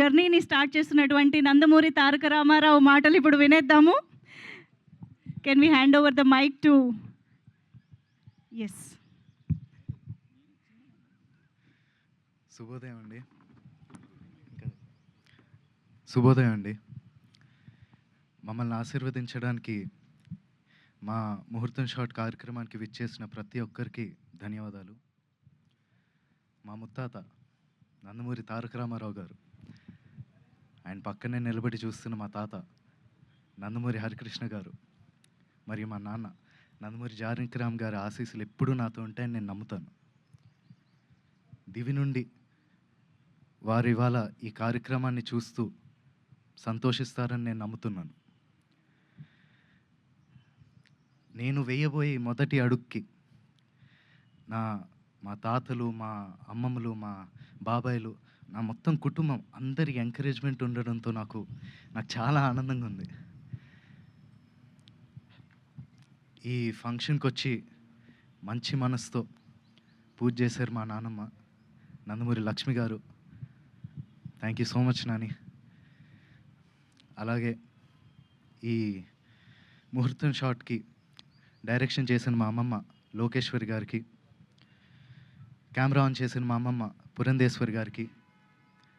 జర్నీని స్టార్ట్ చేస్తున్నటువంటి నందమూరి తారక రామారావు మాటలు ఇప్పుడు వినేద్దాము. Can we hand over the mic to S. శుభోదయం అండి. మమ్మల్ని ఆశీర్వదించడానికి మా ముహూర్తం షాట్ కార్యక్రమానికి విచ్చేసిన ప్రతి ఒక్కరికి ధన్యవాదాలు. మా ముత్తాత నందమూరి తారక రామారావు గారు, ఆయన పక్కనే నిలబడి చూస్తున్న మా తాత నందమూరి హరికృష్ణ గారు, మరియు మా నాన్న నందమూరి జానకిరామ్ గారి ఆశీస్సులు ఎప్పుడూ నాతో ఉంటాయని నేను నమ్ముతాను. దివి నుండి వారు ఇవాళ ఈ కార్యక్రమాన్ని చూస్తూ సంతోషిస్తారని నేను నమ్ముతున్నాను. నేను వేయబోయే మొదటి అడుగుకి మా తాతలు, మా అమ్మమ్మలు, మా బాబాయిలు, నా మొత్తం కుటుంబం అందరి ఎంకరేజ్మెంట్ ఉండడంతో నాకు చాలా ఆనందంగా ఉంది. ఈ ఫంక్షన్కి వచ్చి మంచి మనసుతో పూజ చేశారు మా నాన్నమ్మ నందమూరి లక్ష్మి గారు. Thank you so much Nani. అలాగే ఈ ముహూర్తం షాట్కి డైరెక్షన్ చేసిన మా అమ్మమ్మ లోకేశ్వరి గారికి, కెమెరా ఆన్ చేసిన మా అమ్మమ్మ పురంధేశ్వరి గారికి,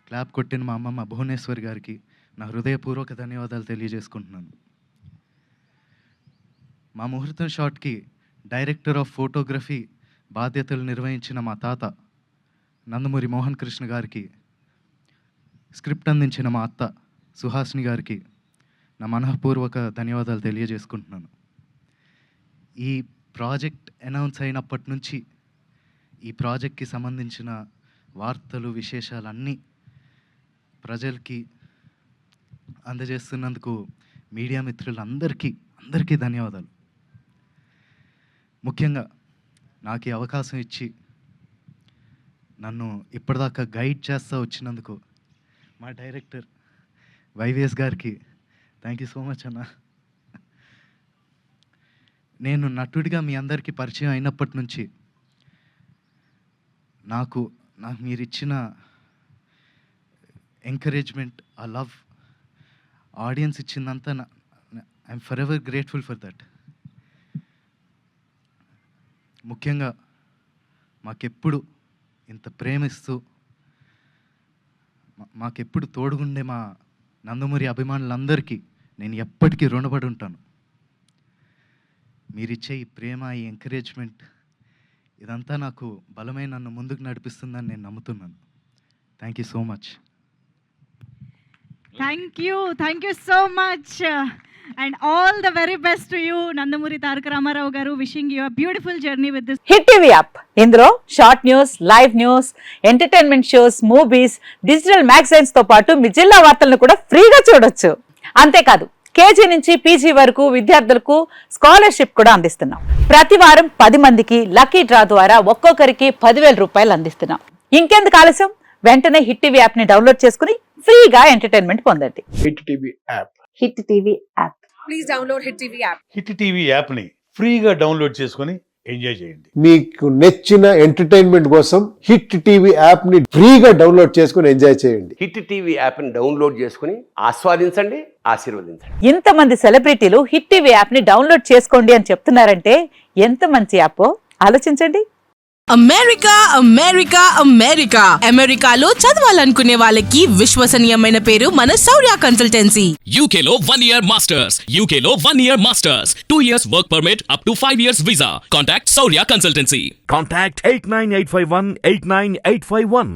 క్లాప్ కొట్టిన మా అమ్మమ్మ భువనేశ్వరి గారికి నా హృదయపూర్వక ధన్యవాదాలు తెలియజేసుకుంటున్నాను. మా ముహూర్తం షాట్కి డైరెక్టర్ ఆఫ్ ఫోటోగ్రఫీ బాధ్యతలు నిర్వహించిన మా తాత నందమూరి మోహన్ కృష్ణ గారికి, స్క్రిప్ట్ అందించిన మా అత్త సుహాసిని గారికి నా మనఃపూర్వక ధన్యవాదాలు తెలియజేసుకుంటున్నాను. ఈ ప్రాజెక్ట్ అనౌన్స్ అయినప్పటి నుంచి ఈ ప్రాజెక్ట్కి సంబంధించిన వార్తలు, విశేషాలన్నీ ప్రజలకి అందజేస్తున్నందుకు మీడియా మిత్రులందరికీ ధన్యవాదాలు. ముఖ్యంగా నాకు ఈ అవకాశం ఇచ్చి నన్ను ఇప్పటిదాకా గైడ్ చేస్తూ వచ్చినందుకు మా డైరెక్టర్ వైవిఎస్ గారికి థ్యాంక్ యూ సో మచ్ అన్న. నేను నటుడిగా మీ అందరికీ పరిచయం అయినప్పటి నుంచి నాకు మీరు ఇచ్చిన ఎంకరేజ్మెంట్, ఆ లవ్, ఆడియన్స్ ఇచ్చిందంతా I'm forever grateful for that. ముఖ్యంగా మాకెప్పుడు ఇంత ప్రేమిస్తూ మాకెప్పుడు తోడుగుండే మా నందమూరి అభిమానులందరికీ నేను ఎప్పటికీ రుణపడి ఉంటాను. మీరిచ్చే ఈ ప్రేమ, ఈ ఎంకరేజ్మెంట్ ఇదంతా నాకు బలమైన నన్ను ముందుకు నడిపిస్తుందని నేను నమ్ముతున్నాను. Thank you so much. Thank you so much and all the very best to you Nandamuri Taraka Ramarao గారు. Wishing you a beautiful journey with this hit TV app. ఇందులో short news, live news, entertainment shows, movies, digital magazines తో పాటు మీ జిల్లా వార్తలను కూడా ఫ్రీగా చూడొచ్చు. అంతేకాదు కేజీ నుంచి పీజీ వరకు విద్యార్థులకు స్కాలర్షిప్ కూడా అందిస్తున్నాం. ప్రతి వారం 10 మందికి లక్కీ డ్రా ద్వారా ఒక్కొక్కరికి 10,000 రూపాయలు అందిస్తున్నాం. ఇంకెందుకు ఆలస్యం, వెంటనే హిట్ టీవీ యాప్ ని డౌన్లోడ్ చేసుకుని ఫ్రీగా ఎంటర్టైన్మెంట్ పొందండి. Hit TV app. Hit TV app. Please download hit TV app. Hit TV app ని ఫ్రీగా డౌన్లోడ్ చేసుకుని ఎంజాయ్ చేయండి. మీకు నచ్చిన ఎంటర్టైన్మెంట్ కోసం హిట్ టీవీ యాప్ ని ఫ్రీగా డౌన్లోడ్ చేసుకుని ఎంజాయ్ చేయండి. హిట్ టీవీ యాప్ ని డౌన్లోడ్ చేసుకుని ఆస్వాదించండి, ఆశీర్వదించండి. ఇంతమంది సెలబ్రిటీలు హిట్ టీవీ యాప్ ని డౌన్లోడ్ చేసుకోండి అని చెప్తున్నారంటే ఎంత మంచి యాప్ ఆలోచించండి. అమెరికా అమెరికా అమెరికా అమెరికాలో చదవాలనుకునే వాళ్ళకి విశ్వసనీయమైన పేరు మన శౌర్య కన్సల్టెన్సీ. UK లో 1 year masters. UK లో 1 year masters. 2 years work permit up to 5 years visa. Contact Saurya Consultancy. Contact 89851 89851.